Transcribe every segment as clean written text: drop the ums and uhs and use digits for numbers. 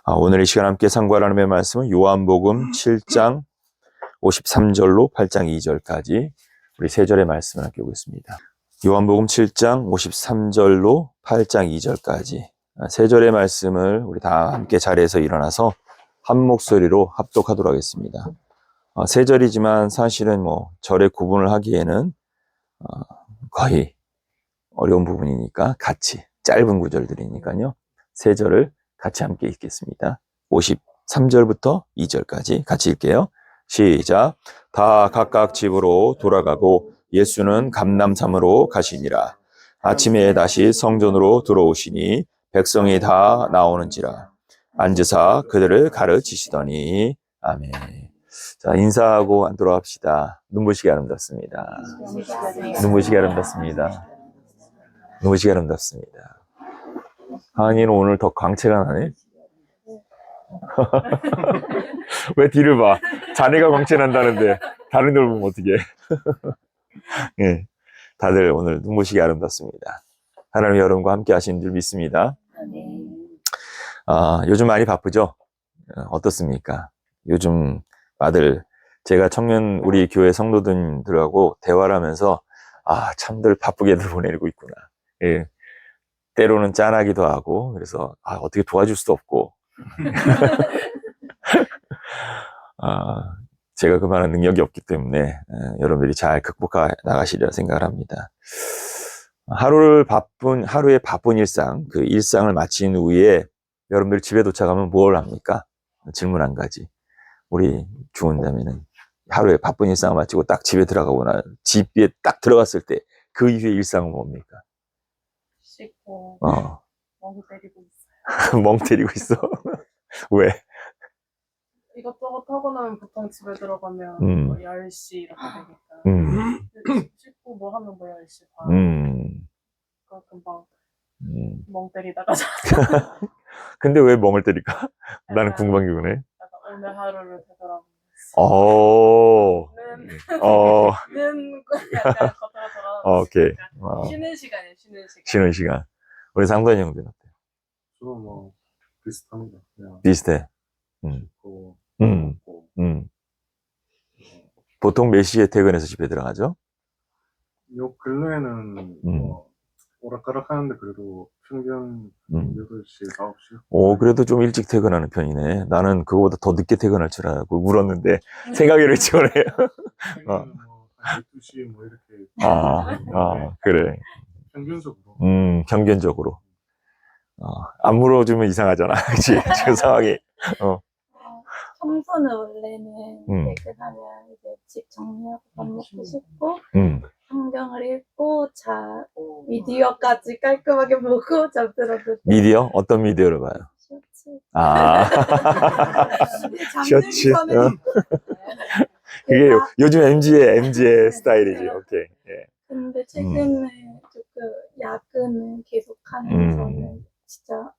오늘 이 시간 함께 상고할 하나님의 말씀은 요한복음 7장 53절로 8장 2절까지 우리 세 절의 말씀을 함께 보겠습니다. 요한복음 7장 53절로 8장 2절까지 세 절의 말씀을 우리 다 함께 자리에서 일어나서 한 목소리로 합독하도록 하겠습니다. 세 절이지만 사실은 절의 구분을 하기에는 거의 어려운 부분이니까 같이 짧은 구절들이니까요. 세 절을 같이 함께 읽겠습니다. 53절부터 2절까지 같이 읽게요. 시작. 다 각각 집으로 돌아가고 예수는 감람산으로 가시니라. 아침에 다시 성전으로 들어오시니 백성이 다 나오는지라. 앉으사 그들을 가르치시더니 아멘. 자, 인사하고 앉도록 합시다. 눈부시게 아름답습니다. 눈부시게 아름답습니다. 눈부시게 아름답습니다. 하은이는 오늘 더 광채가 나네. 왜 뒤를 봐? 자네가 광채 난다는데 다른 걸 보면 어떡해. 네, 다들 오늘 눈부시게 아름답습니다. 하나님 여러분과 함께 하시는 줄 믿습니다. 요즘 많이 바쁘죠? 어떻습니까? 요즘 다들 제가 청년 우리 교회 성도들하고 대화를 하면서 참들 바쁘게들 보내고 있구나. 예. 때로는 짠하기도 하고, 그래서, 어떻게 도와줄 수도 없고. 제가 그만한 능력이 없기 때문에, 여러분들이 잘 극복해 나가시리라 생각을 합니다. 하루의 바쁜 일상, 그 일상을 마친 후에 여러분들 집에 도착하면 뭘 합니까? 질문 한 가지. 우리 주원자매는 하루에 바쁜 일상을 마치고 딱 집에 들어가거나 집에 딱 들어갔을 때 그 이후의 일상은 뭡니까? 씻고 멍 때리고 멍 있어요. 때리고 있어? 왜? 이것저것 하고 나면 보통 집에 들어가면 10시 이렇게 되니까 씻고 뭐 하면 10시 반 그러니까 금방 멍 때리다가 근데 왜 멍을 때릴까? 나는 궁금한 게 그네. 오늘 하루를 되돌아보면서 약간 겉으로 돌아오면서 오케이. 쉬는 시간이에요. 쉬는 시간. 우리 상도현 형제는 어때요? 저도 비슷합니다. 그냥 비슷해. 씻고 먹고. 보통 몇 시에 퇴근해서 집에 들어가죠? 요 근래에는 오락가락 하는데 그래도 평균 8시, 9시. 그래도 좀 일찍 퇴근하는 편이네. 나는 그거보다 더 늦게 퇴근할 줄 알고 물었는데 생각이 이렇게 오네요. 평균은 12시 이렇게. 그래. 평균적으로. 평균적으로. 안 물어주면 이상하잖아. 그치? 지금 상황이. 청소는 원래는 퇴근하면 이제 집 정리하고 밥 먹고 싶고 성경을 읽고 미디어까지 깔끔하게 보고 잠들어도 미디어? 어떤 미디어를 봐요? 셔츠. 셔츠. 그게 요즘 MG의 스타일이지. 오케이. 예. 근데 최근에 조금 야근을 계속하면서는 진짜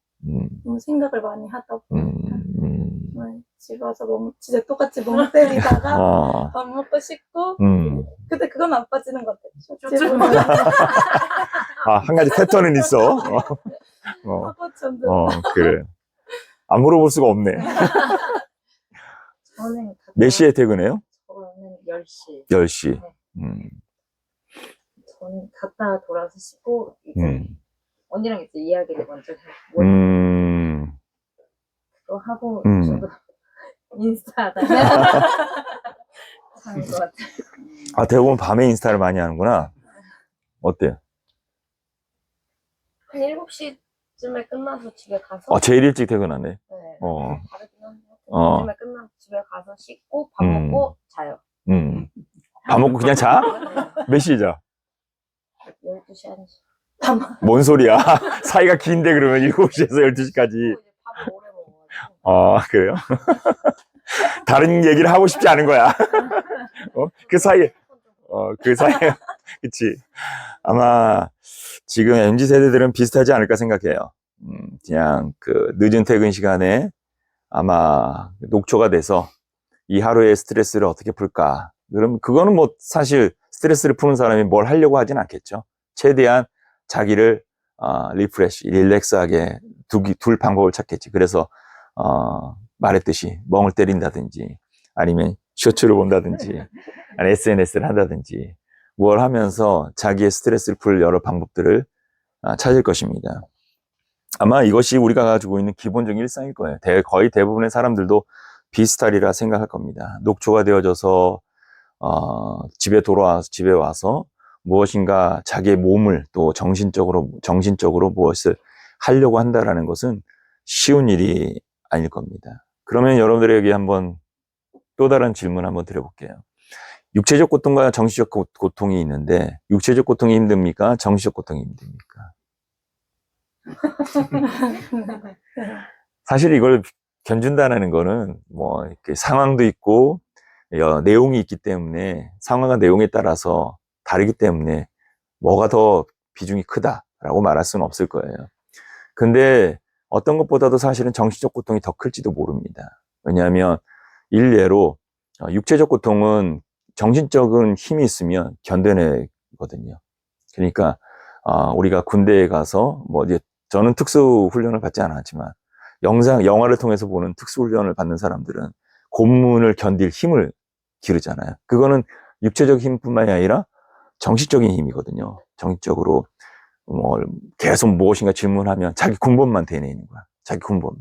너무 생각을 많이 하다 보니까 집 와서 진짜 똑같이 멍 때리다가 밥 먹고 싶고 근데 그건 안 빠지는 것 같아요. 한 가지 패턴은 있어. 하고 잠들어. 그래. 안 물어볼 수가 없네. 저는 몇 시에 퇴근해요? 저는 10시. 10시. 네. 저는 갔다가 돌아서 씻고 이제 언니랑 이제 이야기를 먼저 해요. 그거 하고 저도 인스타 하다가 하는 것 같아요. 대부분 밤에 인스타를 많이 하는구나. 어때요? 한 7시쯤에 끝나서 집에 가서 제일 일찍 퇴근하네. 네. 다르긴 한데 7시쯤에 끝나서 집에 가서 씻고 밥 먹고 자요. 밥 먹고 그냥 자? 몇 시에 자? 12시, 1시. 뭔 소리야? 사이가 긴데 그러면 7시에서 12시까지. 밥을 오래 먹어가지고. 그래요? 다른 얘기를 하고 싶지 않은 거야. 그 사이에, 그치. 아마 지금 MZ 세대들은 비슷하지 않을까 생각해요. 그냥 늦은 퇴근 시간에 아마 녹초가 돼서 이 하루의 스트레스를 어떻게 풀까. 그럼 그거는 사실 스트레스를 푸는 사람이 뭘 하려고 하진 않겠죠. 최대한 자기를 리프레시, 릴렉스하게 둘 방법을 찾겠지. 그래서 말했듯이 멍을 때린다든지 아니면 쇼츠를 본다든지 아니 SNS를 한다든지 뭘 하면서 자기의 스트레스를 풀 여러 방법들을 찾을 것입니다. 아마 이것이 우리가 가지고 있는 기본적인 일상일 거예요. 거의 대부분의 사람들도 비슷하리라 생각할 겁니다. 녹초가 되어져서 집에 와서 무엇인가 자기의 몸을 또 정신적으로 무엇을 하려고 한다라는 것은 쉬운 일이 아닐 겁니다. 그러면 여러분들에게 한번 또 다른 질문 한번 드려볼게요. 육체적 고통과 정신적 고통이 있는데 육체적 고통이 힘듭니까? 정신적 고통이 힘듭니까? 사실 이걸 견준다는 거는 뭐 이렇게 상황도 있고 내용이 있기 때문에 상황과 내용에 따라서 다르기 때문에 뭐가 더 비중이 크다라고 말할 수는 없을 거예요. 근데 어떤 것보다도 사실은 정신적 고통이 더 클지도 모릅니다. 왜냐하면 일례로 육체적 고통은 정신적인 힘이 있으면 견뎌내거든요. 그러니까 우리가 군대에 가서 뭐 이제 저는 특수 훈련을 받지 않았지만 영화를 통해서 보는 특수 훈련을 받는 사람들은 고문을 견딜 힘을 기르잖아요. 그거는 육체적 힘뿐만이 아니라 정신적인 힘이거든요. 정신적으로 뭐 계속 무엇인가 질문하면 자기 군번만 되뇌이는 거야. 자기 군번만.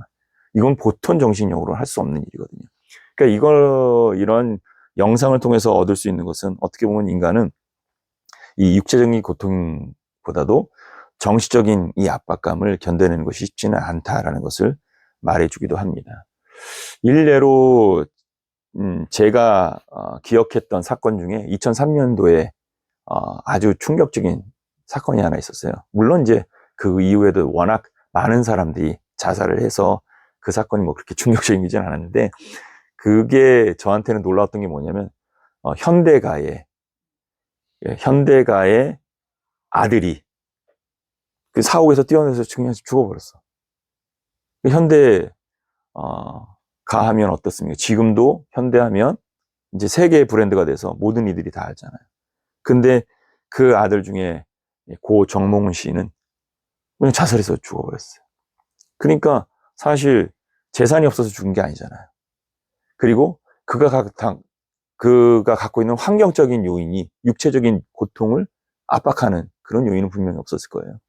이건 보통 정신력으로 할 수 없는 일이거든요. 그러니까 이런 영상을 통해서 얻을 수 있는 것은 어떻게 보면 인간은 이 육체적인 고통보다도 정신적인 이 압박감을 견뎌내는 것이 쉽지는 않다라는 것을 말해주기도 합니다. 일례로 제가 기억했던 사건 중에 2003년도에 아주 충격적인 사건이 하나 있었어요. 물론 이제 그 이후에도 워낙 많은 사람들이 자살을 해서 그 사건이 뭐 그렇게 충격적이진 않았는데 그게 저한테는 놀라웠던 게 뭐냐면 현대가의 아들이 그 사옥에서 뛰어내서 그냥 죽어버렸어. 현대 가하면 어떻습니까? 지금도 현대하면 이제 세계의 브랜드가 돼서 모든 이들이 다 알잖아요. 근데 그 아들 중에 고 정몽훈 씨는 그냥 자살해서 죽어버렸어요. 그러니까 사실 재산이 없어서 죽은 게 아니잖아요. 그리고 그가 갖고 있는 환경적인 요인이 육체적인 고통을 압박하는 그런 요인은 분명히 없었을 거예요.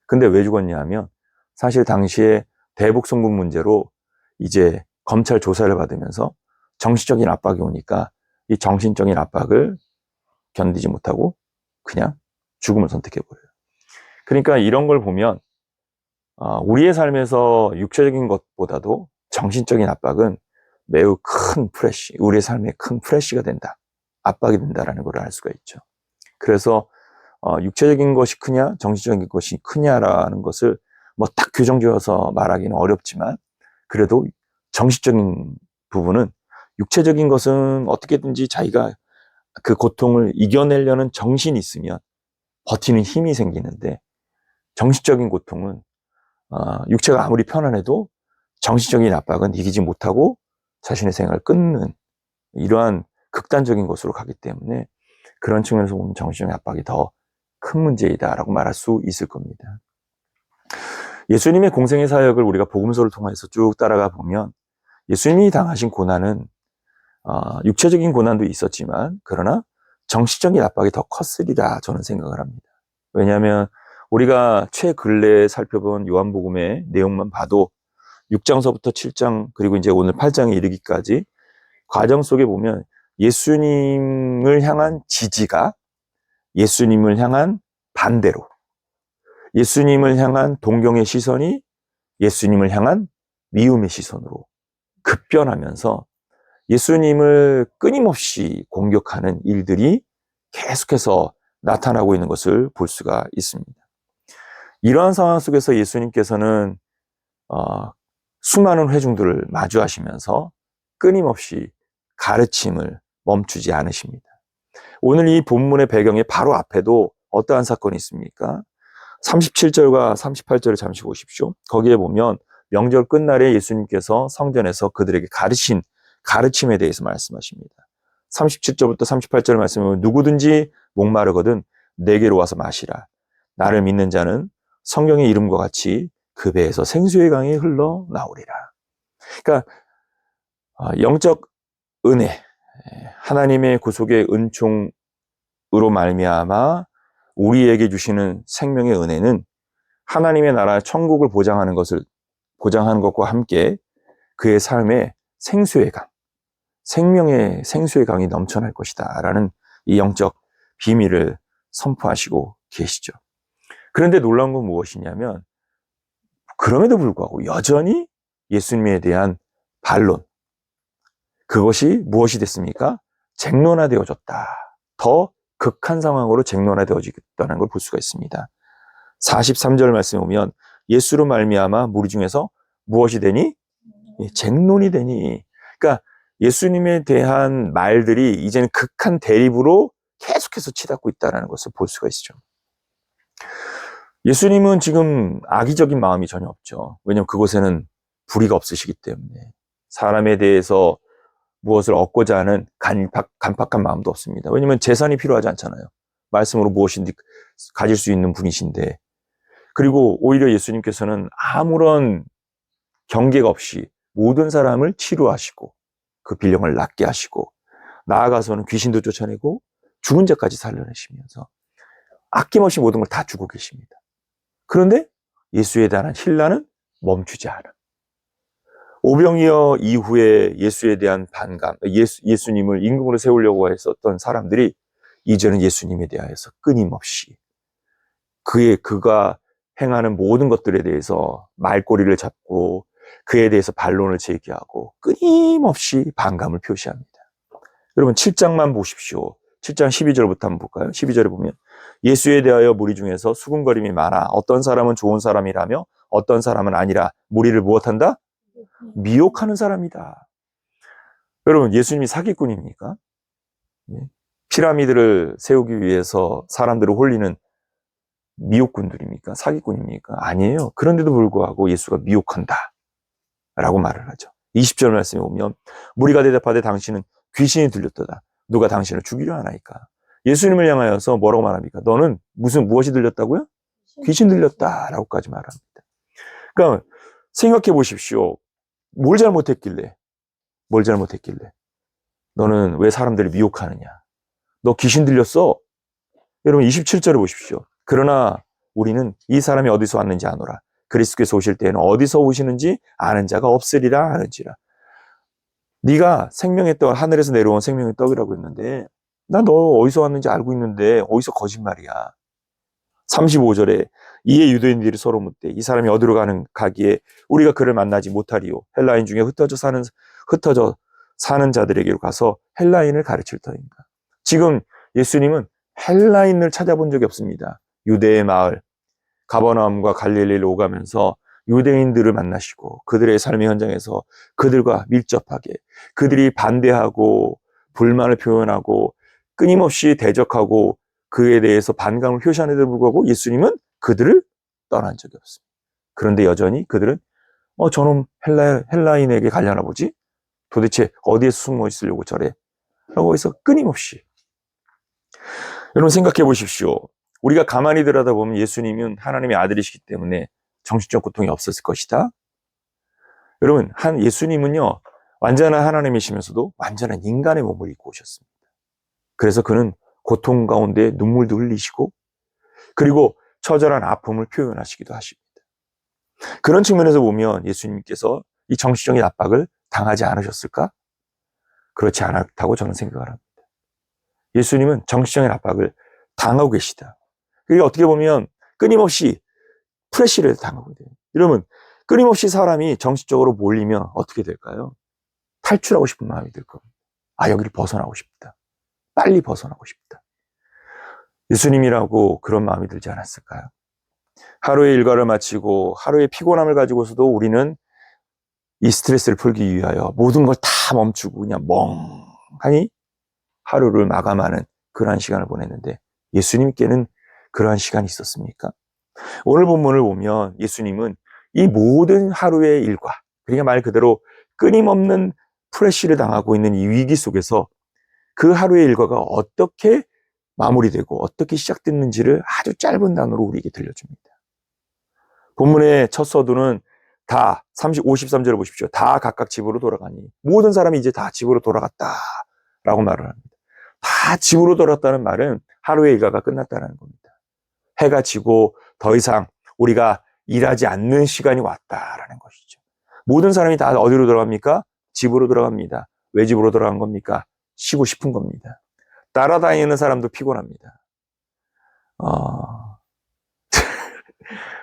근데 왜 죽었냐 하면 사실 당시에 대북 송금 문제로 이제 검찰 조사를 받으면서 정신적인 압박이 오니까 이 정신적인 압박을 견디지 못하고 그냥 죽음을 선택해버려요. 그러니까 이런 걸 보면 우리의 삶에서 육체적인 것보다도 정신적인 압박은 매우 큰 우리의 삶에 큰 프레쉬가 된다. 압박이 된다라는 걸 알 수가 있죠. 그래서 육체적인 것이 크냐, 정신적인 것이 크냐라는 것을 뭐 딱 규정 지어서 말하기는 어렵지만 그래도 정신적인 부분은 육체적인 것은 어떻게든지 자기가 그 고통을 이겨내려는 정신이 있으면 버티는 힘이 생기는데 정신적인 고통은 육체가 아무리 편안해도 정신적인 압박은 이기지 못하고 자신의 생활을 끊는 이러한 극단적인 것으로 가기 때문에 그런 측면에서 보면 정신적인 압박이 더 큰 문제이다라고 말할 수 있을 겁니다. 예수님의 공생의 사역을 우리가 복음서를 통해서 쭉 따라가 보면 예수님이 당하신 고난은 육체적인 고난도 있었지만 그러나 정신적인 압박이 더 컸으리라 저는 생각을 합니다. 왜냐하면 우리가 최근래에 살펴본 요한복음의 내용만 봐도 6장서부터 7장 그리고 이제 오늘 8장에 이르기까지 과정 속에 보면 예수님을 향한 지지가 예수님을 향한 반대로 예수님을 향한 동경의 시선이 예수님을 향한 미움의 시선으로 급변하면서 예수님을 끊임없이 공격하는 일들이 계속해서 나타나고 있는 것을 볼 수가 있습니다. 이러한 상황 속에서 예수님께서는 수많은 회중들을 마주하시면서 끊임없이 가르침을 멈추지 않으십니다. 오늘 이 본문의 배경의 바로 앞에도 어떠한 사건이 있습니까? 37절과 38절을 잠시 보십시오. 거기에 보면 명절 끝날에 예수님께서 성전에서 그들에게 가르친 가르침에 대해서 말씀하십니다. 37절부터 38절 말씀은 누구든지 목마르거든 내게로 와서 마시라. 나를 믿는 자는 성경의 이름과 같이 그 배에서 생수의 강이 흘러나오리라. 그러니까 영적 은혜, 하나님의 구속의 은총으로 말미암아 우리에게 주시는 생명의 은혜는 하나님의 나라 천국을 보장하는 것과 함께 그의 삶에 생수의 강, 생명의 생수의 강이 넘쳐날 것이다 라는 이 영적 비밀을 선포하시고 계시죠. 그런데 놀라운 건 무엇이냐면 그럼에도 불구하고 여전히 예수님에 대한 반론, 그것이 무엇이 됐습니까? 쟁론화되어졌다. 더 극한 상황으로 쟁론화되어졌다는 걸 볼 수가 있습니다. 43절 말씀에 보면 예수로 말미암아 무리 중에서 무엇이 되니? 쟁론이 되니. 그러니까 예수님에 대한 말들이 이제는 극한 대립으로 계속해서 치닫고 있다는 것을 볼 수가 있죠. 예수님은 지금 악의적인 마음이 전혀 없죠. 왜냐하면 그곳에는 불의가 없으시기 때문에 사람에 대해서 무엇을 얻고자 하는 간팍한 마음도 없습니다. 왜냐하면 재산이 필요하지 않잖아요. 말씀으로 무엇인지 가질 수 있는 분이신데, 그리고 오히려 예수님께서는 아무런 경계가 없이 모든 사람을 치료하시고 그 빌령을 낫게 하시고 나아가서는 귀신도 쫓아내고 죽은 자까지 살려내시면서 아낌없이 모든 걸 다 주고 계십니다. 그런데 예수에 대한 신라는 멈추지 않아. 오병이어 이후에 예수에 대한 반감, 예수님을 임금으로 세우려고 했었던 사람들이 이제는 예수님에 대하여서 끊임없이 그가 행하는 모든 것들에 대해서 말꼬리를 잡고 그에 대해서 반론을 제기하고 끊임없이 반감을 표시합니다. 여러분 7장만 보십시오. 7장 12절부터 한번 볼까요? 12절에 보면 예수에 대하여 무리 중에서 수군거림이 많아 어떤 사람은 좋은 사람이라며 어떤 사람은 아니라 무리를 무엇한다? 미혹하는 사람이다. 여러분 예수님이 사기꾼입니까? 피라미드를 세우기 위해서 사람들을 홀리는 미혹꾼들입니까? 사기꾼입니까? 아니에요. 그런데도 불구하고 예수가 미혹한다 라고 말을 하죠. 20절 말씀에 보면 무리가 대답하되 당신은 귀신이 들렸도다. 누가 당신을 죽이려 하나이까? 예수님을 향하여서 뭐라고 말합니까? 너는 무엇이 들렸다고요? 귀신 들렸다라고까지 말합니다. 그러니까 생각해 보십시오. 뭘 잘못했길래? 너는 왜 사람들을 미혹하느냐? 너 귀신 들렸어? 여러분 27절에 보십시오. 그러나 우리는 이 사람이 어디서 왔는지 아노라. 그리스도께서 오실 때에는 어디서 오시는지 아는 자가 없으리라 하는지라. 네가 생명의 떡, 하늘에서 내려온 생명의 떡이라고 했는데 나 너 어디서 왔는지 알고 있는데 어디서 거짓말이야. 35절에 이에 유대인들이 서로 묻되 이 사람이 어디로 가기에 우리가 그를 만나지 못하리요. 헬라인 중에 흩어져 사는 자들에게로 가서 헬라인을 가르칠 터인가. 지금 예수님은 헬라인을 찾아본 적이 없습니다. 유대의 마을 가버나움과 갈릴리를 오가면서 유대인들을 만나시고 그들의 삶의 현장에서 그들과 밀접하게 그들이 반대하고 불만을 표현하고 끊임없이 대적하고 그에 대해서 반감을 표시하는데도 불구하고 예수님은 그들을 떠난 적이 없습니다. 그런데 여전히 그들은 저놈 헬라인에게 가려나 보지? 도대체 어디에서 숨어 있으려고 저래? 라고 해서 끊임없이. 여러분 생각해 보십시오. 우리가 가만히 들여다보면 예수님은 하나님의 아들이시기 때문에 정신적 고통이 없었을 것이다. 여러분 예수님은요 완전한 하나님이시면서도 완전한 인간의 몸을 입고 오셨습니다. 그래서 그는 고통 가운데 눈물도 흘리시고 그리고 처절한 아픔을 표현하시기도 하십니다. 그런 측면에서 보면 예수님께서 이 정신적인 압박을 당하지 않으셨을까? 그렇지 않았다고 저는 생각을 합니다. 예수님은 정신적인 압박을 당하고 계시다. 그리고 어떻게 보면 끊임없이 프레시를 당하고 돼요. 여러분 끊임없이 사람이 정신적으로 몰리면 어떻게 될까요? 탈출하고 싶은 마음이 들 겁니다. 여기를 벗어나고 싶다. 빨리 벗어나고 싶다. 예수님이라고 그런 마음이 들지 않았을까요? 하루의 일과를 마치고 하루의 피곤함을 가지고서도 우리는 이 스트레스를 풀기 위하여 모든 걸 다 멈추고 그냥 멍하니 하루를 마감하는 그러한 시간을 보냈는데 예수님께는 그러한 시간이 있었습니까? 오늘 본문을 보면 예수님은 이 모든 하루의 일과, 그러니까 말 그대로 끊임없는 프레시를 당하고 있는 이 위기 속에서 그 하루의 일과가 어떻게 마무리되고 어떻게 시작됐는지를 아주 짧은 단어로 우리에게 들려줍니다. 본문의 첫 서두는 다 53절을 보십시오. 다 각각 집으로 돌아가니 모든 사람이 이제 다 집으로 돌아갔다라고 말을 합니다. 다 집으로 돌아갔다는 말은 하루의 일과가 끝났다는 겁니다. 해가 지고 더 이상 우리가 일하지 않는 시간이 왔다라는 것이죠. 모든 사람이 다 어디로 돌아갑니까? 집으로 돌아갑니다. 왜 집으로 돌아간 겁니까? 쉬고 싶은 겁니다. 따라다니는 사람도 피곤합니다.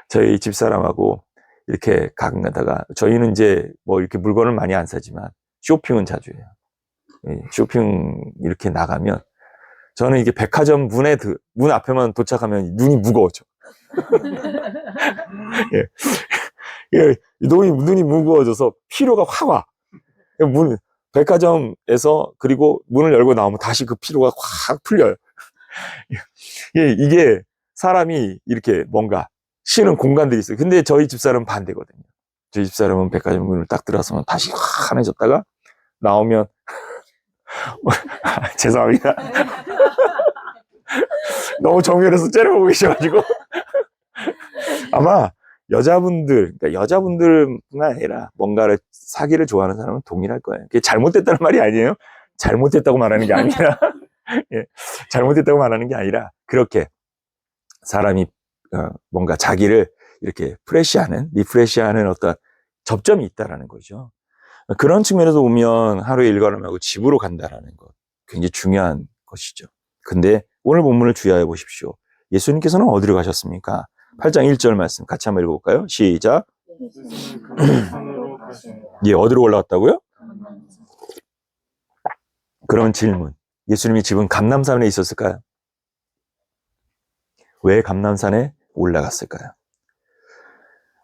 저희 집사람하고 이렇게 가끔 가다가, 저희는 이제 뭐 이렇게 물건을 많이 안 사지만 쇼핑은 자주 해요. 쇼핑 이렇게 나가면 저는 이게 백화점 문 앞에만 도착하면 눈이 무거워져. 눈이 무거워져서 피로가 확 와. 백화점에서 그리고 문을 열고 나오면 다시 그 피로가 확 풀려요. 이게 사람이 이렇게 뭔가 쉬는 공간들이 있어요. 근데 저희 집사람은 반대거든요. 저희 집사람은 백화점 문을 딱 들어서면 다시 환해졌다가 나오면 죄송합니다. 너무 정면에서 째려보고 계셔가지고 아마 그러니까 여자분들뿐만 아니라 뭔가를 사기를 좋아하는 사람은 동일할 거예요. 그게 잘못됐다는 말이 아니에요. 잘못됐다고 말하는 게 아니라 잘못됐다고 말하는 게 아니라 그렇게 사람이 뭔가 자기를 이렇게 리프레시하는 어떤 접점이 있다라는 거죠. 그런 측면에서 보면 하루의 일과를 하고 집으로 간다라는 것 굉장히 중요한 것이죠. 근데 오늘 본문을 주의하여 보십시오. 예수님께서는 어디로 가셨습니까? 8장 1절 말씀 같이 한번 읽어볼까요? 시작. 산으로 가시니라. 예, 어디로 올라갔다고요? 그런 질문. 예수님이 집은 감람산에 있었을까요? 왜 감람산에 올라갔을까요?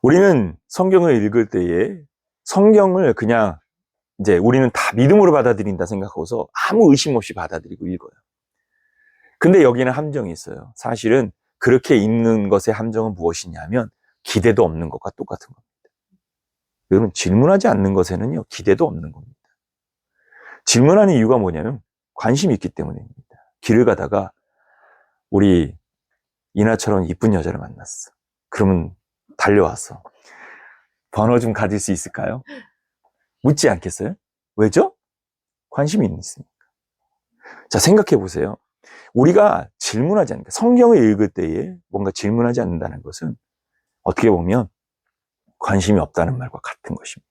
우리는 성경을 읽을 때에 성경을 그냥 이제 우리는 다 믿음으로 받아들인다 생각하고서 아무 의심 없이 받아들이고 읽어요. 근데 여기는 함정이 있어요. 사실은 그렇게 읽는 것의 함정은 무엇이냐면 기대도 없는 것과 똑같은 겁니다. 여러분, 질문하지 않는 것에는요, 기대도 없는 겁니다. 질문하는 이유가 뭐냐면 관심이 있기 때문입니다. 길을 가다가 우리 이나처럼 이쁜 여자를 만났어. 그러면 달려와서 번호 좀 가질 수 있을까요? 묻지 않겠어요? 왜죠? 관심이 있으니까. 자, 생각해 보세요. 우리가 질문하지 않는다. 성경을 읽을 때에 뭔가 질문하지 않는다는 것은 어떻게 보면 관심이 없다는 말과 같은 것입니다.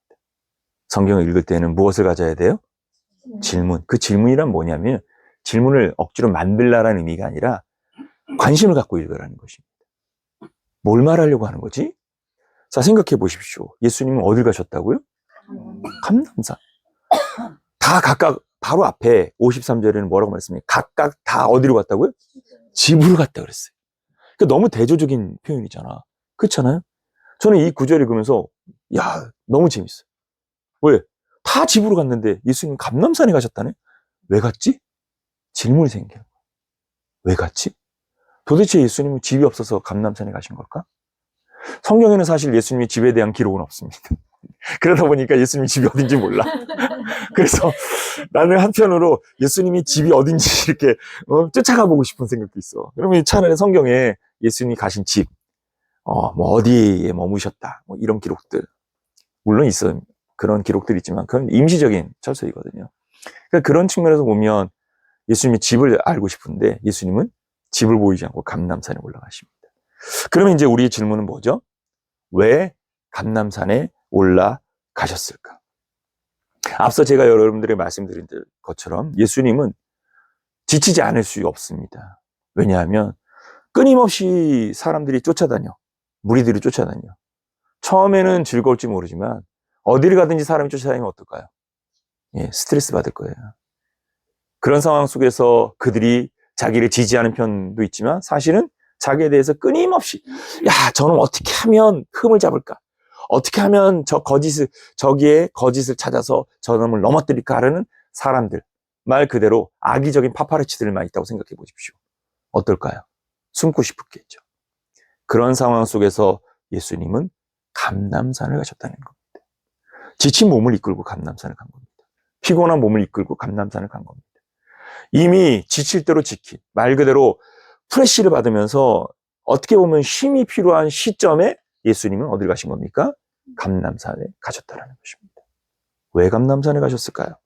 성경을 읽을 때는 무엇을 가져야 돼요? 질문. 그 질문이란 뭐냐면 질문을 억지로 만들라라는 의미가 아니라 관심을 갖고 읽으라는 것입니다. 뭘 말하려고 하는 거지? 자, 생각해 보십시오. 예수님은 어딜 가셨다고요? 감람산. 다 각각 바로 앞에 53절에는 뭐라고 말씀해요? 각각 다 어디로 갔다고요? 집으로 갔다 그랬어요. 그러니까 너무 대조적인 표현이잖아. 그렇잖아요? 저는 이 구절 읽으면서 야, 너무 재밌어요. 왜? 다 집으로 갔는데 예수님 감람산에 가셨다네? 왜 갔지? 질문이 생겨요. 왜 갔지? 도대체 예수님은 집이 없어서 감람산에 가신 걸까? 성경에는 사실 예수님이 집에 대한 기록은 없습니다. 그러다 보니까 예수님이 집이 어딘지 몰라. 그래서 나는 한편으로 예수님이 집이 어딘지 이렇게 쫓아가 보고 싶은 생각도 있어. 그러면 차라리 성경에 예수님이 가신 집, 뭐 어디에 머무셨다, 뭐 이런 기록들 물론 있어요. 그런 기록들이 있지만 그건 임시적인 처소이거든요. 그러니까 그런 측면에서 보면 예수님이 집을 알고 싶은데 예수님은 집을 보이지 않고 감람산에 올라가십니다. 그러면 이제 우리의 질문은 뭐죠? 왜 감람산에 올라가셨을까? 앞서 제가 여러분들에게 말씀드린 것처럼 예수님은 지치지 않을 수 없습니다. 왜냐하면 끊임없이 사람들이 쫓아다녀. 무리들이 쫓아다녀. 처음에는 즐거울지 모르지만 어디를 가든지 사람이 쫓아다니면 어떨까요? 예, 스트레스 받을 거예요. 그런 상황 속에서 그들이 자기를 지지하는 편도 있지만 사실은 자기에 대해서 끊임없이 야, 저놈 어떻게 하면 흠을 잡을까? 어떻게 하면 저기에 거짓을 찾아서 저놈을 넘어뜨릴까 하는 사람들. 말 그대로 악의적인 파파라치들만 있다고 생각해 보십시오. 어떨까요? 숨고 싶었겠죠. 그런 상황 속에서 예수님은 감람산을 가셨다는 겁니다. 지친 몸을 이끌고 감람산을 간 겁니다. 피곤한 몸을 이끌고 감람산을 간 겁니다. 이미 지칠 대로 지킨, 말 그대로 프레시를 받으면서 어떻게 보면 쉼이 필요한 시점에 예수님은 어딜 가신 겁니까? 감람산에 가셨다는 것입니다. 왜 감람산에 가셨을까요?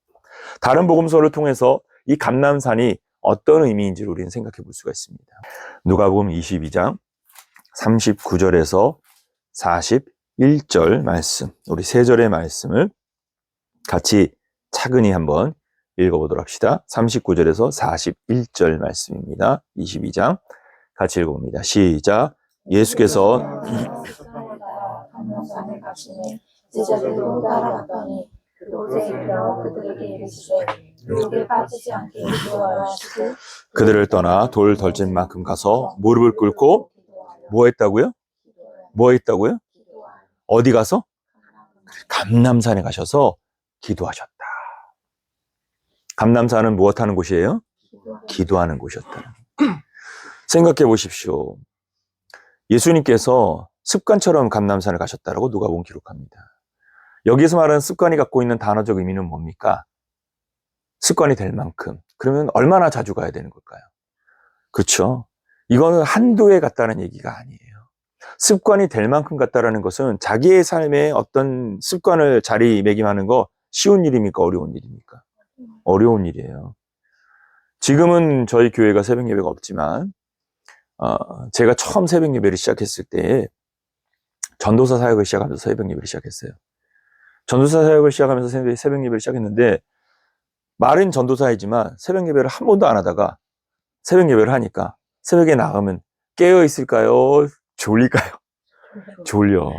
다른 복음서를 통해서 이 감람산이 어떤 의미인지를 우리는 생각해 볼 수가 있습니다. 누가복음 22장 39절에서 41절 말씀, 우리 세 절의 말씀을 같이 차근히 한번 읽어보도록 합시다. 39절에서 41절 말씀입니다. 22장 같이 읽어봅니다. 시작. 예수께서 감람산에 가시니 제자들도 따라갔더니 그곳에 이르러 그들에게 이르시되 유혹에 빠지지 않게 기도하라 하시고 그들을 떠나 돌 덜진 만큼 가서 무릎을 꿇고 뭐 했다고요? 뭐 했다고요? 어디 가서? 감람산에 가셔서 기도하셨다. 감람산은 무엇하는 곳이에요? 기도하는 곳이었다. 생각해 보십시오. 예수님께서 습관처럼 감람산을 가셨다라고 누가복음 기록합니다. 여기서 말하는 습관이 갖고 있는 단어적 의미는 뭡니까? 습관이 될 만큼. 그러면 얼마나 자주 가야 되는 걸까요? 그렇죠? 이거는 한두 해 갔다는 얘기가 아니에요. 습관이 될 만큼 갔다라는 것은 자기의 삶에 어떤 습관을 자리매김하는 거 쉬운 일입니까? 어려운 일입니까? 어려운 일이에요. 지금은 저희 교회가 새벽 예배가 없지만 제가 처음 새벽 예배를 시작했을 때 전도사 사역을 시작하면서 새벽 예배를 시작했어요. 전도사 사역을 시작하면서 새벽 예배를 시작했는데 말은 전도사이지만 새벽 예배를 한 번도 안 하다가 새벽 예배를 하니까 새벽에 나가면 깨어 있을까요? 졸릴까요? 졸려.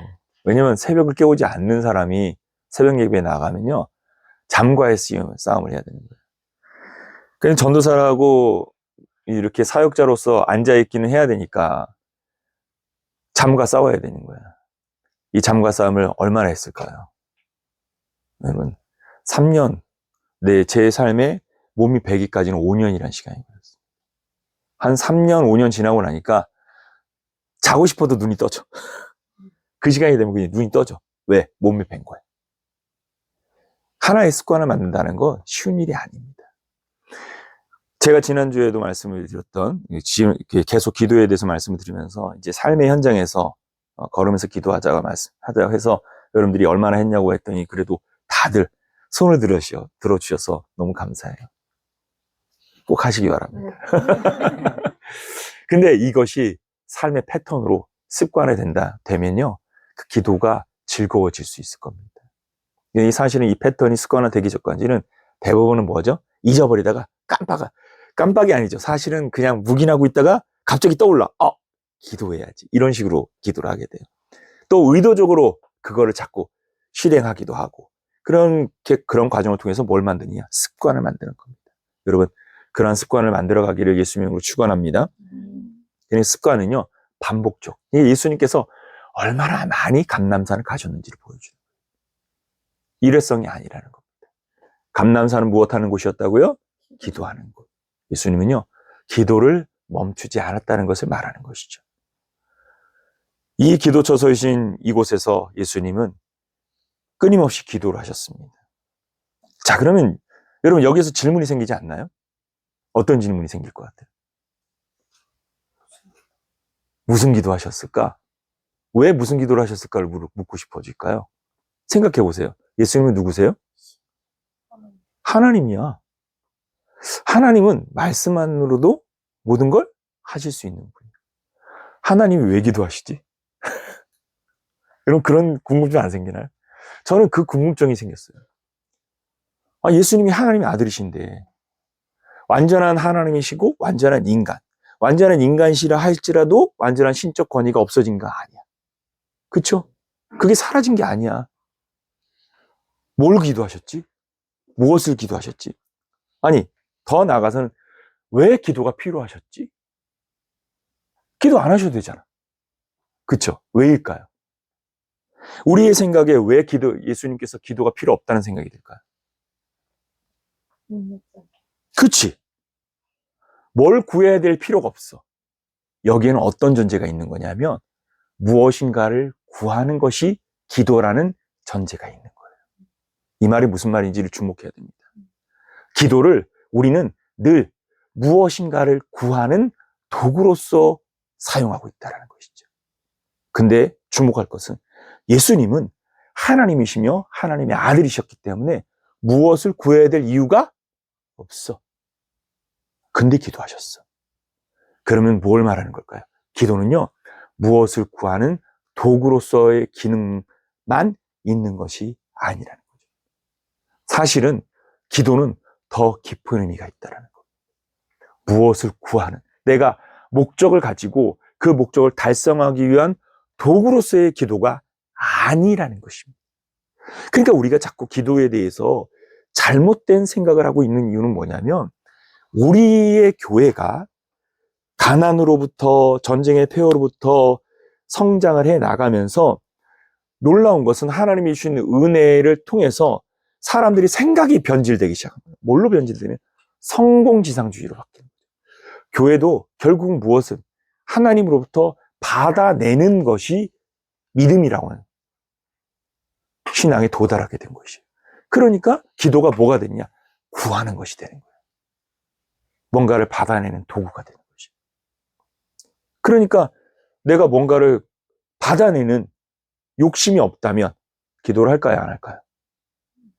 왜냐면 새벽을 깨우지 않는 사람이 새벽 예배에 나가면요 잠과의 싸움을 해야 되는 거예요. 그냥 전도사라고 이렇게 사역자로서 앉아있기는 해야 되니까 잠과 싸워야 되는 거야. 이 잠과 싸움을 얼마나 했을까요? 여러분 3년 제 삶에 몸이 배기까지는 5년이라는 시간이 걸렸어요. 한 3년 5년 지나고 나니까 자고 싶어도 눈이 떠져. 그 시간이 되면 그냥 눈이 떠져. 왜? 몸이 밴 거야. 하나의 습관을 만든다는 건 쉬운 일이 아닙니다. 제가 지난주에도 말씀을 드렸던, 지금 계속 기도에 대해서 말씀을 드리면서, 이제 삶의 현장에서 걸으면서 기도하자고 하자 해서 여러분들이 얼마나 했냐고 했더니, 그래도 다들 손을 들어주셔서 너무 감사해요. 꼭 하시기 바랍니다. 근데 이것이 삶의 패턴으로 습관이 되면요, 그 기도가 즐거워질 수 있을 겁니다. 사실은 이 패턴이 습관화되기 전까지는 대부분은 뭐죠? 잊어버리다가 깜빡이 아니죠. 사실은 그냥 묵인하고 있다가 갑자기 떠올라. 기도해야지. 이런 식으로 기도를 하게 돼요. 또 의도적으로 그거를 자꾸 실행하기도 하고 그런 과정을 통해서 뭘 만드느냐? 습관을 만드는 겁니다. 여러분, 그러한 습관을 만들어가기를 예수님으로 축원합니다. 습관은요, 반복적. 예수님께서 얼마나 많이 감람산을 가셨는지를 보여주는 거예요. 일회성이 아니라는 겁니다. 감람산은 무엇하는 곳이었다고요? 기도하는 곳. 예수님은요, 기도를 멈추지 않았다는 것을 말하는 것이죠. 이 기도처서이신 이곳에서 예수님은 끊임없이 기도를 하셨습니다. 자, 그러면 여러분 여기서 질문이 생기지 않나요? 어떤 질문이 생길 것 같아요? 무슨 기도하셨을까? 왜 무슨 기도를 하셨을까를 묻고 싶어질까요? 생각해 보세요. 예수님은 누구세요? 하나님이야. 하나님은 말씀만으로도 모든 걸 하실 수 있는 분이에요. 하나님이 왜 기도하시지? 여러분 그런 궁금증 안 생기나요? 저는 그 궁금증이 생겼어요. 예수님이 하나님의 아들이신데 완전한 하나님이시고 완전한 인간시라 할지라도 완전한 신적 권위가 없어진 거 아니야. 그쵸? 그게 사라진 게 아니야. 뭘 기도하셨지? 무엇을 기도하셨지? 아니, 더 나아가서는 왜 기도가 필요하셨지? 기도 안 하셔도 되잖아. 그쵸? 왜일까요? 우리의 생각에 왜 예수님께서 기도가 필요 없다는 생각이 들까요? 그치? 뭘 구해야 될 필요가 없어. 여기에는 어떤 존재가 있는 거냐면 무엇인가를 구하는 것이 기도라는 전제가 있는 거예요. 이 말이 무슨 말인지를 주목해야 됩니다. 기도를 우리는 늘 무엇인가를 구하는 도구로서 사용하고 있다는 것이죠. 근데 주목할 것은 예수님은 하나님이시며 하나님의 아들이셨기 때문에 무엇을 구해야 될 이유가 없어. 근데 기도하셨어. 그러면 뭘 말하는 걸까요? 기도는요, 무엇을 구하는 도구로서의 기능만 있는 것이 아니라는 거죠. 사실은 기도는 더 깊은 의미가 있다는 거. 무엇을 구하는, 내가 목적을 가지고 그 목적을 달성하기 위한 도구로서의 기도가 아니라는 것입니다. 그러니까 우리가 자꾸 기도에 대해서 잘못된 생각을 하고 있는 이유는 뭐냐면, 우리의 교회가 가난으로부터, 전쟁의 폐허로부터 성장을 해 나가면서 놀라운 것은 하나님이 주시는 은혜를 통해서 사람들이 생각이 변질되기 시작합니다. 뭘로 변질되면 성공지상주의로 바뀌는 거죠. 교회도 결국 무엇은 하나님으로부터 받아내는 것이 믿음이라고 하는 신앙에 도달하게 된 것이에요. 그러니까 기도가 뭐가 되느냐? 구하는 것이 되는 거예요. 뭔가를 받아내는 도구가 되는 거죠. 그러니까 내가 뭔가를 받아내는 욕심이 없다면 기도를 할까요? 안 할까요?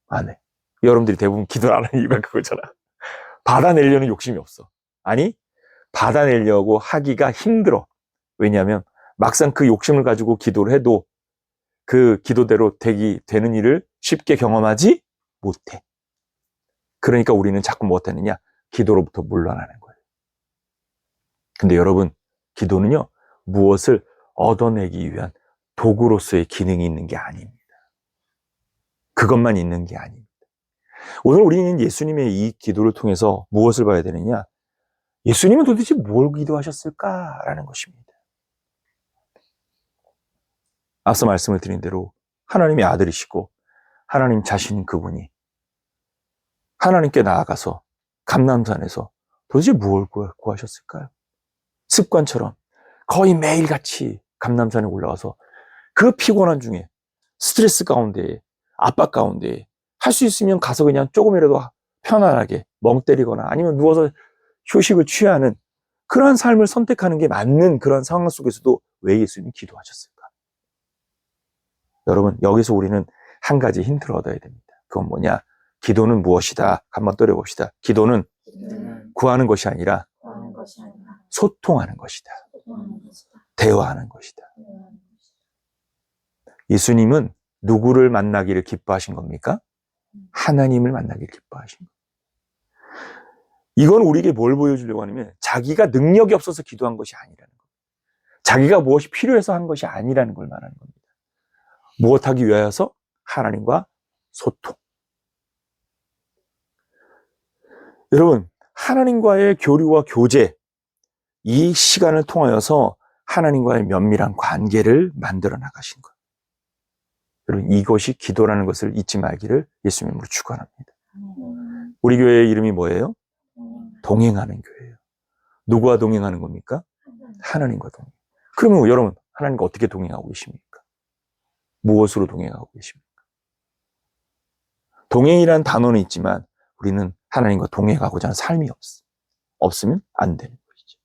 안 해. 여러분들이 대부분 기도를 안 하는 이유가 그거잖아. 받아내려는 욕심이 없어. 아니, 받아내려고 하기가 힘들어. 왜냐하면 막상 그 욕심을 가지고 기도를 해도 그 기도대로 되는 일을 쉽게 경험하지 못해. 그러니까 우리는 자꾸 무엇하느냐? 기도로부터 물러나는 거예요. 근데 여러분, 기도는요, 무엇을 얻어내기 위한 도구로서의 기능이 있는 게 아닙니다. 그것만 있는 게 아닙니다. 오늘 우리는 예수님의 이 기도를 통해서 무엇을 봐야 되느냐? 예수님은 도대체 뭘 기도하셨을까라는 것입니다. 앞서 말씀을 드린 대로 하나님의 아들이시고 하나님 자신 그분이 하나님께 나아가서 감람산에서 도대체 무엇을 구하셨을까요? 습관처럼 거의 매일같이 감람산에 올라가서 그 피곤한 중에 스트레스 가운데에 압박 가운데에 할 수 있으면 가서 그냥 조금이라도 편안하게 멍 때리거나 아니면 누워서 휴식을 취하는 그러한 삶을 선택하는 게 맞는 그런 상황 속에서도 왜 예수님이 기도하셨을까? 여러분, 여기서 우리는 한 가지 힌트를 얻어야 됩니다. 그건 뭐냐? 기도는 무엇이다? 한번 떠려봅시다. 기도는 구하는 것이 아니라 소통하는 것이다. 대화하는 것이다. 예수님은 누구를 만나기를 기뻐하신 겁니까? 하나님을 만나기를 기뻐하신 겁니다. 이건 우리에게 뭘 보여주려고 하냐면 자기가 능력이 없어서 기도한 것이 아니라는 겁니다. 자기가 무엇이 필요해서 한 것이 아니라는 걸 말하는 겁니다. 무엇하기 위하여서? 하나님과 소통. 여러분, 하나님과의 교류와 교제, 이 시간을 통하여서 하나님과의 면밀한 관계를 만들어 나가신 것. 여러분, 이것이 기도라는 것을 잊지 말기를 예수님으로 축원합니다. 우리 교회의 이름이 뭐예요? 동행하는 교회예요. 누구와 동행하는 겁니까? 하나님과 동행. 그러면 여러분, 하나님과 어떻게 동행하고 계십니까? 무엇으로 동행하고 계십니까? 동행이라는 단어는 있지만 우리는 하나님과 동행하고자 하는 삶이 없으면 안 되는 것이죠.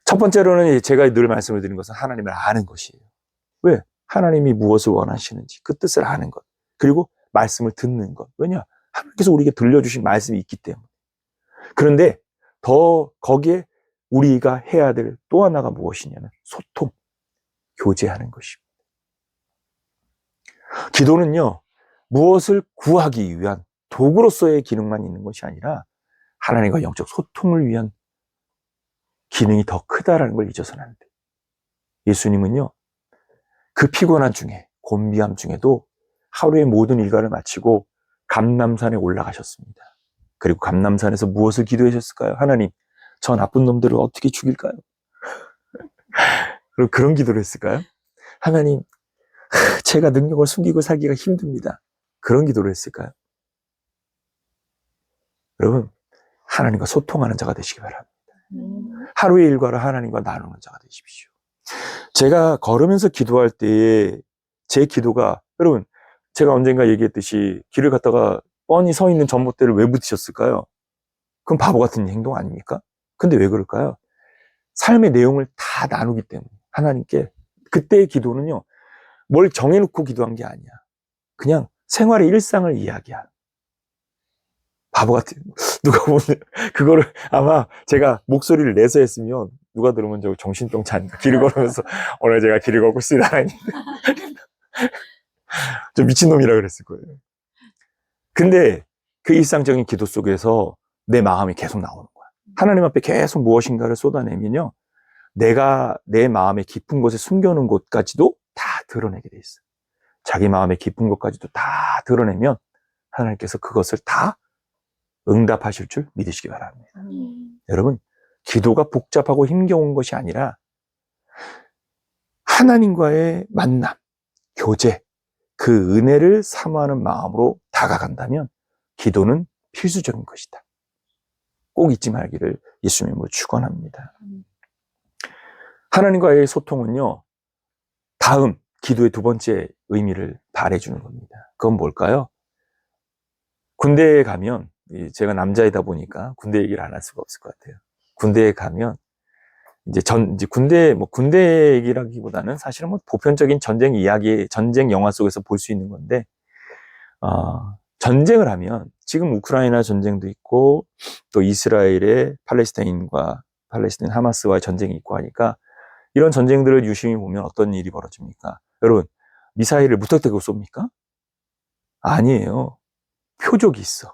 첫 번째로는 제가 늘 말씀을 드린 것은 하나님을 아는 것이에요. 왜? 하나님이 무엇을 원하시는지 그 뜻을 아는 것. 그리고 말씀을 듣는 것. 왜냐? 하나님께서 우리에게 들려주신 말씀이 있기 때문에. 그런데 더 거기에 우리가 해야 될 또 하나가 무엇이냐면 소통, 교제하는 것입니다. 기도는요, 무엇을 구하기 위한 도구로서의 기능만 있는 것이 아니라 하나님과 영적 소통을 위한 기능이 더 크다라는 걸 잊어서는 안 돼요. 예수님은요, 그 피곤한 중에, 곤비함 중에도 하루의 모든 일과를 마치고 감람산에 올라가셨습니다. 그리고 감람산에서 무엇을 기도하셨을까요? 하나님, 저 나쁜 놈들을 어떻게 죽일까요? 그리고 그런 기도를 했을까요? 하나님, 제가 능력을 숨기고 살기가 힘듭니다. 그런 기도를 했을까요? 여러분, 하나님과 소통하는 자가 되시기 바랍니다. 하루의 일과를 하나님과 나누는 자가 되십시오. 제가 걸으면서 기도할 때에 제 기도가, 여러분, 제가 언젠가 얘기했듯이 길을 갔다가 뻔히 서 있는 전봇대를 왜 붙이셨을까요? 그건 바보 같은 행동 아닙니까? 근데 왜 그럴까요? 삶의 내용을 다 나누기 때문에 하나님께 그때의 기도는요, 뭘 정해놓고 기도한 게 아니야. 그냥 생활의 일상을 이야기한. 바보 같은, 누가 보면, 그거를 아마 제가 목소리를 내서 했으면 누가 들으면 저 정신병자 아닌가. 길을 걸으면서 오늘 제가 길을 걷고 있습니다. 저 미친놈이라 그랬을 거예요. 근데 그 일상적인 기도 속에서 내 마음이 계속 나오는 거야. 하나님 앞에 계속 무엇인가를 쏟아내면요. 내가 내 마음의 깊은 곳에 숨겨놓은 곳까지도 다 드러내게 돼 있어요. 자기 마음의 깊은 곳까지도 다 드러내면 하나님께서 그것을 다 응답하실 줄 믿으시기 바랍니다. 여러분, 기도가 복잡하고 힘겨운 것이 아니라 하나님과의 만남, 교제, 그 은혜를 사모하는 마음으로 다가간다면 기도는 필수적인 것이다. 꼭 잊지 말기를 예수님으로 축원합니다. 하나님과의 소통은요, 다음 기도의 두 번째 의미를 발해주는 겁니다. 그건 뭘까요? 군대에 가면, 제가 남자이다 보니까 군대 얘기를 안 할 수가 없을 것 같아요. 군대에 가면 이제 군대 얘기라기보다는 사실은 뭐 보편적인 전쟁 이야기, 전쟁 영화 속에서 볼 수 있는 건데, 전쟁을 하면 지금 우크라이나 전쟁도 있고 또 이스라엘의 팔레스타인 하마스와의 전쟁이 있고 하니까 이런 전쟁들을 유심히 보면 어떤 일이 벌어집니까? 여러분, 미사일을 무턱대고 쏩니까? 아니에요. 표적이 있어.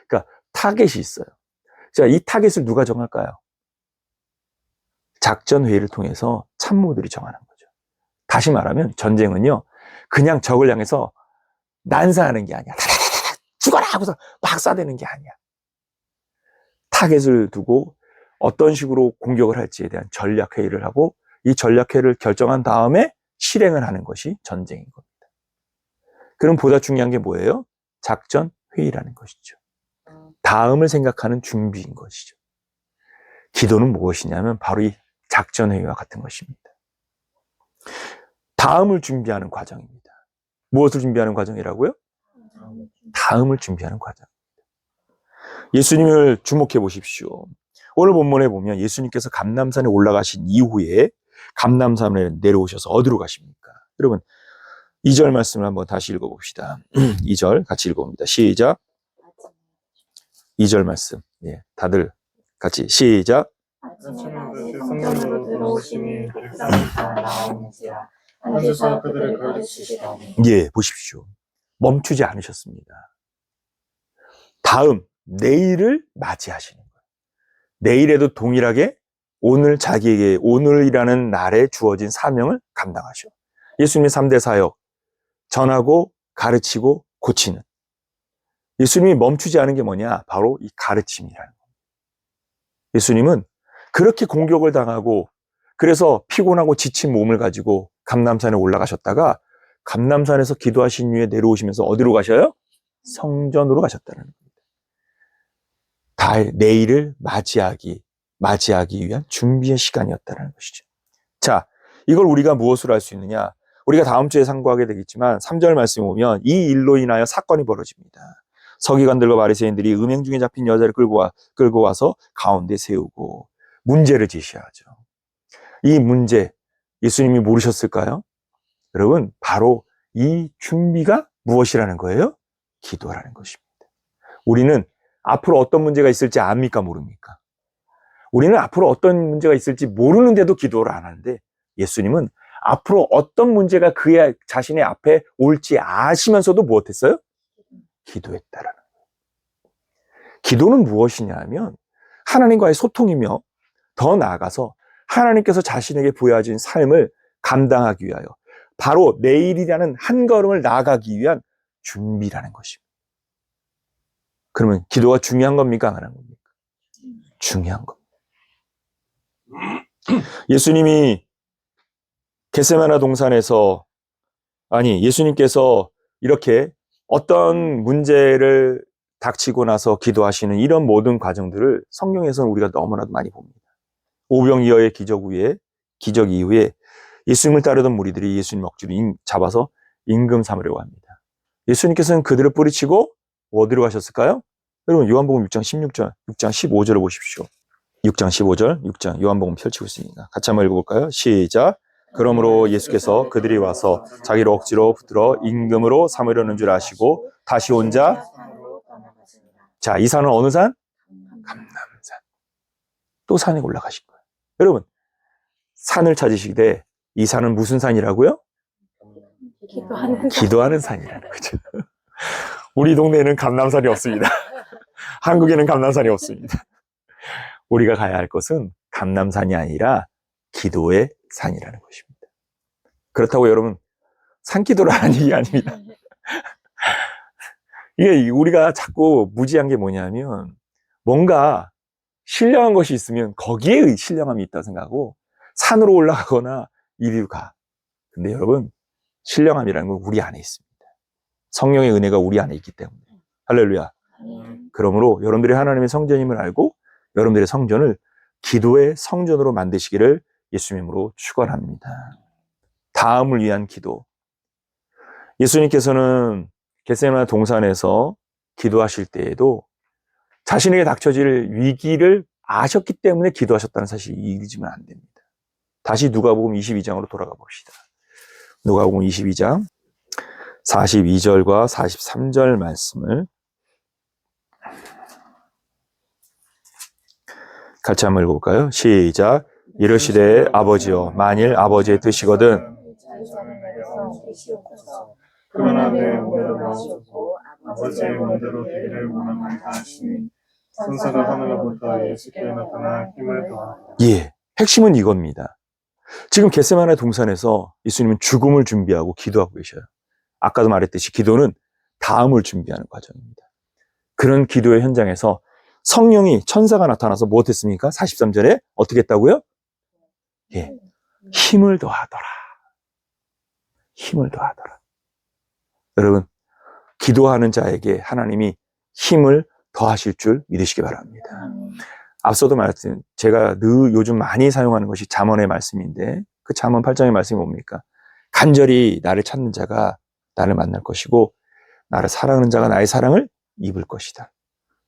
그러니까 타겟이 있어요. 자, 이 타겟을 누가 정할까요? 작전 회의를 통해서 참모들이 정하는 거죠. 다시 말하면 전쟁은요, 그냥 적을 향해서 난사하는 게 아니야. 죽어라 하고서 막 쏴대는 게 아니야. 타겟을 두고 어떤 식으로 공격을 할지에 대한 전략 회의를 하고 이 전략 회의를 결정한 다음에 실행을 하는 것이 전쟁인 겁니다. 그럼 보다 중요한 게 뭐예요? 작전 회의라는 것이죠. 다음을 생각하는 준비인 것이죠. 기도는 무엇이냐면 바로 이 작전 회의와 같은 것입니다. 다음을 준비하는 과정입니다. 무엇을 준비하는 과정이라고요? 다음을 준비하는 과정입니다. 예수님을 주목해 보십시오. 오늘 본문에 보면 예수님께서 감람산에 올라가신 이후에 감람산에 내려오셔서 어디로 가십니까? 여러분, 2절 말씀을 한번 다시 읽어봅시다. 2절 같이 읽어봅니다. 시작. 2절 말씀. 예, 다들 같이 시작. 아침에 다시 성전으로 들어오시니 백성이 다 나오는지라 앉으사 그들을 가르치시더니. 예, 보십시오. 멈추지 않으셨습니다. 다음, 내일을 맞이하시는 거예요. 내일에도 동일하게 오늘 자기에게 오늘이라는 날에 주어진 사명을 감당하셔. 예수님의 3대 사역, 전하고 가르치고 고치는. 예수님이 멈추지 않은 게 뭐냐? 바로 이 가르침이라는 겁니다. 예수님은 그렇게 공격을 당하고 그래서 피곤하고 지친 몸을 가지고 감람산에 올라가셨다가 감람산에서 기도하신 후에 내려오시면서 어디로 가셔요? 성전으로 가셨다는 겁니다. 내일을 맞이하기 위한 준비의 시간이었다는 것이죠. 자, 이걸 우리가 무엇으로 할 수 있느냐? 우리가 다음 주에 상고하게 되겠지만 3절 말씀에 보면 이 일로 인하여 사건이 벌어집니다. 서기관들과 바리새인들이 음행 중에 잡힌 여자를 끌고 와서 가운데 세우고 문제를 제시하죠. 이 문제 예수님이 모르셨을까요? 여러분, 바로 이 준비가 무엇이라는 거예요? 기도라는 것입니다. 우리는 앞으로 어떤 문제가 있을지 압니까? 모릅니까? 우리는 앞으로 어떤 문제가 있을지 모르는데도 기도를 안 하는데 예수님은 앞으로 어떤 문제가 그의 자신의 앞에 올지 아시면서도 무엇했어요? 기도했다라는 거예요. 기도는 무엇이냐 하면 하나님과의 소통이며 더 나아가서 하나님께서 자신에게 부여하신 삶을 감당하기 위하여 바로 내일이라는 한 걸음을 나아가기 위한 준비라는 것입니다. 그러면 기도가 중요한 겁니까? 안 한 겁니까? 중요한 겁니다. 예수님이 겟세마네 동산에서 예수님께서 이렇게 어떤 문제를 닥치고 나서 기도하시는 이런 모든 과정들을 성경에서는 우리가 너무나도 많이 봅니다. 오병이어의 기적 이후에 예수님을 따르던 무리들이 예수님 억지로 잡아서 임금 삼으려고 합니다. 예수님께서는 그들을 뿌리치고 어디로 가셨을까요? 여러분, 요한복음 6장 16절, 6장 15절을 보십시오. 6장 15절, 6장 요한복음 펼치고 있으니까 같이 한번 읽어볼까요? 시작. 그러므로 예수께서 그들이 와서 자기를 억지로 붙들어 임금으로 삼으려는 줄 아시고 다시 혼자 자, 이 산은 어느 산? 감람산. 또 산에 올라가신 거예요. 여러분, 산을 찾으시되 이 산은 무슨 산이라고요? 기도하는 산이라는 거죠. 우리 동네에는 감람산이 없습니다. 한국에는 감람산이 없습니다. 우리가 가야 할 것은 감람산이 아니라 기도의 산이라는 것입니다. 그렇다고 여러분, 산기도를 하는 얘기 아닙니다. 이게 우리가 자꾸 무지한 게 뭐냐면 뭔가 신령한 것이 있으면 거기에 신령함이 있다고 생각하고 산으로 올라가거나 이리로 가. 근데 여러분, 신령함이라는 건 우리 안에 있습니다. 성령의 은혜가 우리 안에 있기 때문에. 할렐루야. 그러므로 여러분들이 하나님의 성전임을 알고 여러분들의 성전을 기도의 성전으로 만드시기를 예수님으로 축원합니다. 다음을 위한 기도. 예수님께서는 겟세마네 동산에서 기도하실 때에도 자신에게 닥쳐질 위기를 아셨기 때문에 기도하셨다는 사실을 잊으면 안 됩니다. 다시 누가복음 22장으로 돌아가 봅시다. 누가복음 22장 42절과 43절 말씀을 같이 한번 읽어볼까요? 시작. 이르시되 아버지여 만일 아버지의 뜻이거든 그러나 내 의대로 나오셨고 아버지의 원대로 되기를 원하나이다 하시니 천사가 하늘로부터 예수께 나타나 힘을 더하다. 예, 핵심은 이겁니다. 지금 겟세마네 동산에서 예수님은 죽음을 준비하고 기도하고 계셔요. 아까도 말했듯이 기도는 다음을 준비하는 과정입니다. 그런 기도의 현장에서 성령이 천사가 나타나서 무엇했습니까? 43절에 어떻게 했다고요? 예, 힘을 더하더라. 힘을 더하더라. 여러분, 기도하는 자에게 하나님이 힘을 더하실 줄 믿으시기 바랍니다. 앞서도 말했듯이 제가 요즘 많이 사용하는 것이 잠언의 말씀인데 그 잠언 8장의 말씀이 뭡니까? 간절히 나를 찾는 자가 나를 만날 것이고 나를 사랑하는 자가 나의 사랑을 입을 것이다.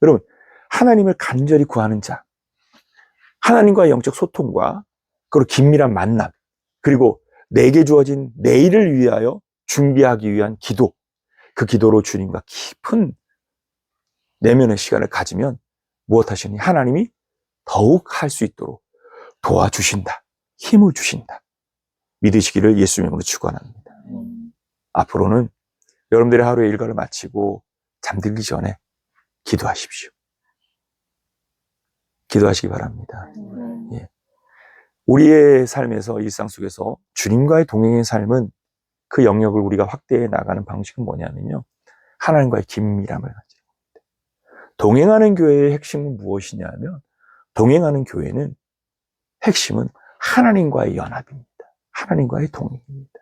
여러분, 하나님을 간절히 구하는 자, 하나님과의 영적 소통과 그리고 긴밀한 만남, 그리고 내게 주어진 내일을 위하여 준비하기 위한 기도, 그 기도로 주님과 깊은 내면의 시간을 가지면 무엇 하시니? 하나님이 더욱 할 수 있도록 도와주신다. 힘을 주신다. 믿으시기를 예수님으로 축원합니다. 앞으로는 여러분들의 하루의 일과를 마치고 잠들기 전에 기도하십시오. 기도하시기 바랍니다. 예. 우리의 삶에서 일상 속에서 주님과의 동행의 삶은 그 영역을 우리가 확대해 나가는 방식은 뭐냐면요. 하나님과의 긴밀함을 가지는 겁니다. 동행하는 교회의 핵심은 무엇이냐면 동행하는 교회는 핵심은 하나님과의 연합입니다. 하나님과의 동행입니다.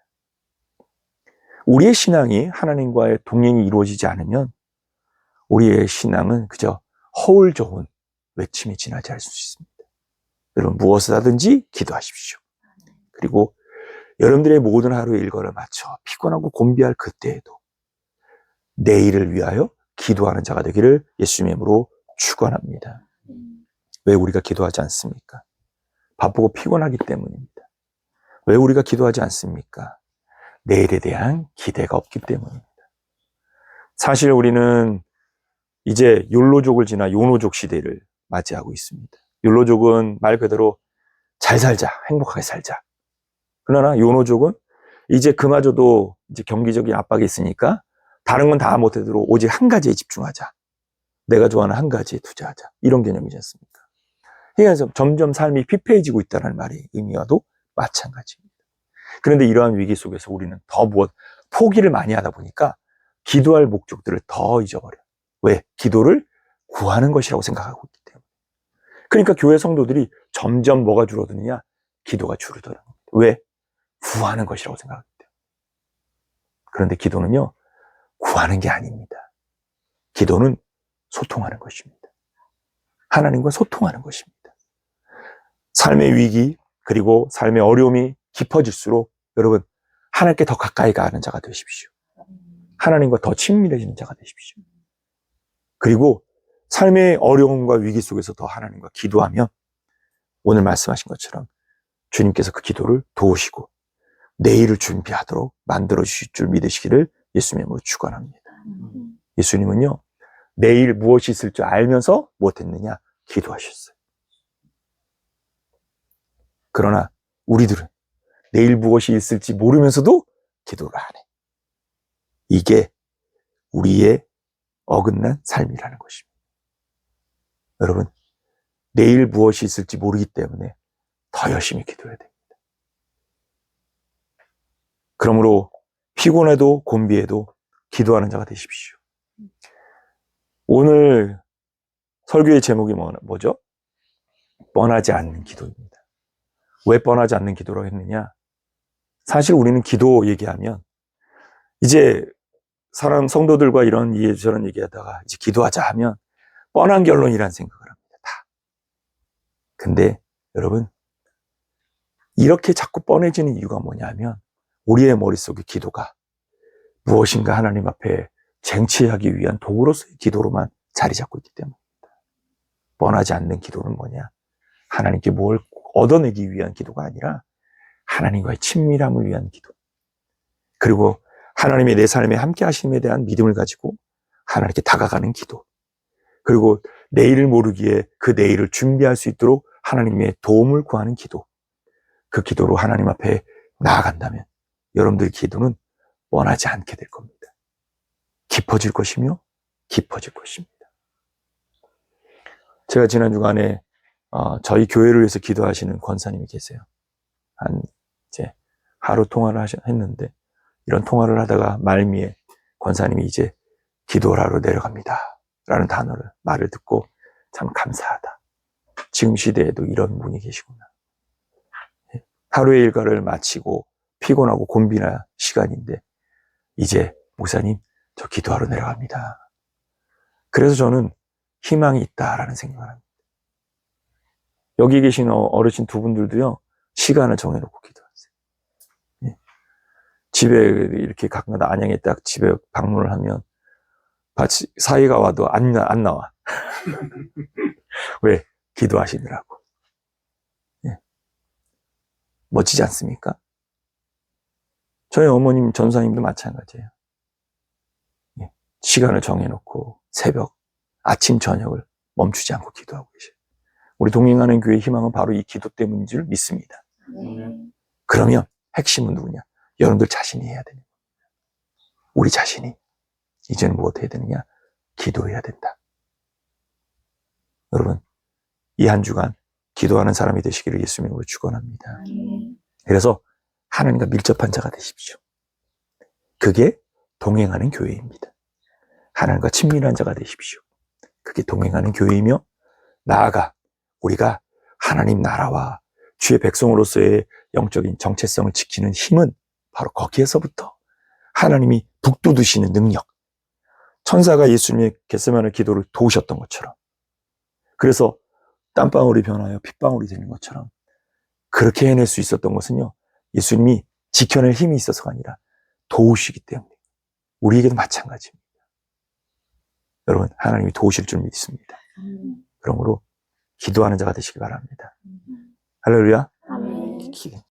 우리의 신앙이 하나님과의 동행이 이루어지지 않으면 우리의 신앙은 그저 허울 좋은 외침에 지나지 않을 수 있습니다. 여러분 무엇을 하든지 기도하십시오. 그리고 여러분들의 모든 하루의 일과를 마쳐 피곤하고 곤비할 그때에도 내일을 위하여 기도하는 자가 되기를 예수님의 이름으로 축원합니다. 왜 우리가 기도하지 않습니까? 바쁘고 피곤하기 때문입니다. 왜 우리가 기도하지 않습니까? 내일에 대한 기대가 없기 때문입니다. 사실 우리는 이제 욜로족을 지나 요노족 시대를 맞이하고 있습니다. 욜로족은 말 그대로 잘 살자, 행복하게 살자. 그러나 요노족은 이제 그마저도 이제 경기적인 압박이 있으니까 다른 건 다 못해도 오직 한 가지에 집중하자. 내가 좋아하는 한 가지에 투자하자. 이런 개념이지 않습니까? 그래서 점점 삶이 피폐해지고 있다는 말의 의미와도 마찬가지입니다. 그런데 이러한 위기 속에서 우리는 더 포기를 많이 하다 보니까 기도할 목적들을 더 잊어버려요. 왜? 기도를 구하는 것이라고 생각하고 있기 때문에. 그러니까 교회 성도들이 점점 뭐가 줄어드느냐? 기도가 줄어드는 겁니다. 왜? 구하는 것이라고 생각하기 때문에. 그런데 기도는요, 구하는 게 아닙니다. 기도는 소통하는 것입니다. 하나님과 소통하는 것입니다. 삶의 위기, 그리고 삶의 어려움이 깊어질수록 여러분, 하나님께 더 가까이 가는 자가 되십시오. 하나님과 더 친밀해지는 자가 되십시오. 그리고 삶의 어려움과 위기 속에서 더 하나님과 기도하면 오늘 말씀하신 것처럼 주님께서 그 기도를 도우시고 내일을 준비하도록 만들어 주실 줄 믿으시기를 예수님으로 축원합니다. 예수님은요, 내일 무엇이 있을 줄 알면서 무엇했느냐? 기도하셨어요. 그러나 우리들은 내일 무엇이 있을지 모르면서도 기도를 안 해. 이게 우리의 어긋난 삶이라는 것입니다. 여러분, 내일 무엇이 있을지 모르기 때문에 더 열심히 기도해야 됩니다. 그러므로 피곤해도 곤비해도 기도하는 자가 되십시오. 오늘 설교의 제목이 뭐죠? 뻔하지 않는 기도입니다. 왜 뻔하지 않는 기도라고 했느냐? 사실 우리는 기도 얘기하면 이제 성도들과 이런 저런 얘기하다가 이제 기도하자 하면 뻔한 결론이란 생각을 합니다. 다. 근데 여러분, 이렇게 자꾸 뻔해지는 이유가 뭐냐면 우리의 머릿속에 기도가 무엇인가 하나님 앞에 쟁취하기 위한 도구로서의 기도로만 자리 잡고 있기 때문입니다. 뻔하지 않는 기도는 뭐냐? 하나님께 뭘 얻어내기 위한 기도가 아니라 하나님과의 친밀함을 위한 기도. 그리고 하나님의 내 삶에 함께 하심에 대한 믿음을 가지고 하나님께 다가가는 기도. 그리고 내일을 모르기에 그 내일을 준비할 수 있도록 하나님의 도움을 구하는 기도. 그 기도로 하나님 앞에 나아간다면 여러분들의 기도는 뻔하지 않게 될 겁니다. 깊어질 것이며 깊어질 것입니다. 제가 지난 주간에 저희 교회를 위해서 기도하시는 권사님이 계세요. 이제 하루 통화를 했는데 이런 통화를 하다가 말미에 권사님이 이제 기도를 하러 내려갑니다 라는 말을 듣고 참 감사하다. 지금 시대에도 이런 분이 계시구나. 하루의 일과를 마치고 피곤하고 곤비나 시간인데 이제 목사님 저 기도하러 내려갑니다. 그래서 저는 희망이 있다라는 생각을 합니다. 여기 계신 어르신 두 분들도요, 시간을 정해놓고 기도하세요. 예. 집에 이렇게 가끔가다 안양에 딱 집에 방문을 하면 사이가 와도 안 나와. 왜? 기도하시느라고. 예. 멋지지 않습니까? 저희 어머님 전사님도 마찬가지예요. 예. 시간을 정해놓고 새벽, 아침, 저녁을 멈추지 않고 기도하고 계셔요. 우리 동행하는 교회의 희망은 바로 이 기도 때문인 줄 믿습니다. 그러면 핵심은 누구냐? 여러분들 자신이 해야 되는 겁니다. 우리 자신이 이제는 무엇 해야 되느냐? 기도해야 된다. 여러분, 이 한 주간 기도하는 사람이 되시기를 예수님으로 축원합니다. 그래서 하나님과 밀접한 자가 되십시오. 그게 동행하는 교회입니다. 하나님과 친밀한 자가 되십시오. 그게 동행하는 교회이며 나아가 우리가 하나님 나라와 주의 백성으로서의 영적인 정체성을 지키는 힘은 바로 거기에서부터 하나님이 북돋우시는 능력, 천사가 예수님의 겟세마네 기도를 도우셨던 것처럼, 그래서 땀방울이 변하여 핏방울이 되는 것처럼 그렇게 해낼 수 있었던 것은요, 예수님이 지켜낼 힘이 있어서가 아니라 도우시기 때문에 우리에게도 마찬가지입니다. 여러분, 하나님이 도우실 줄 믿습니다. 그러므로 기도하는 자가 되시기 바랍니다. 할렐루야. 아멘.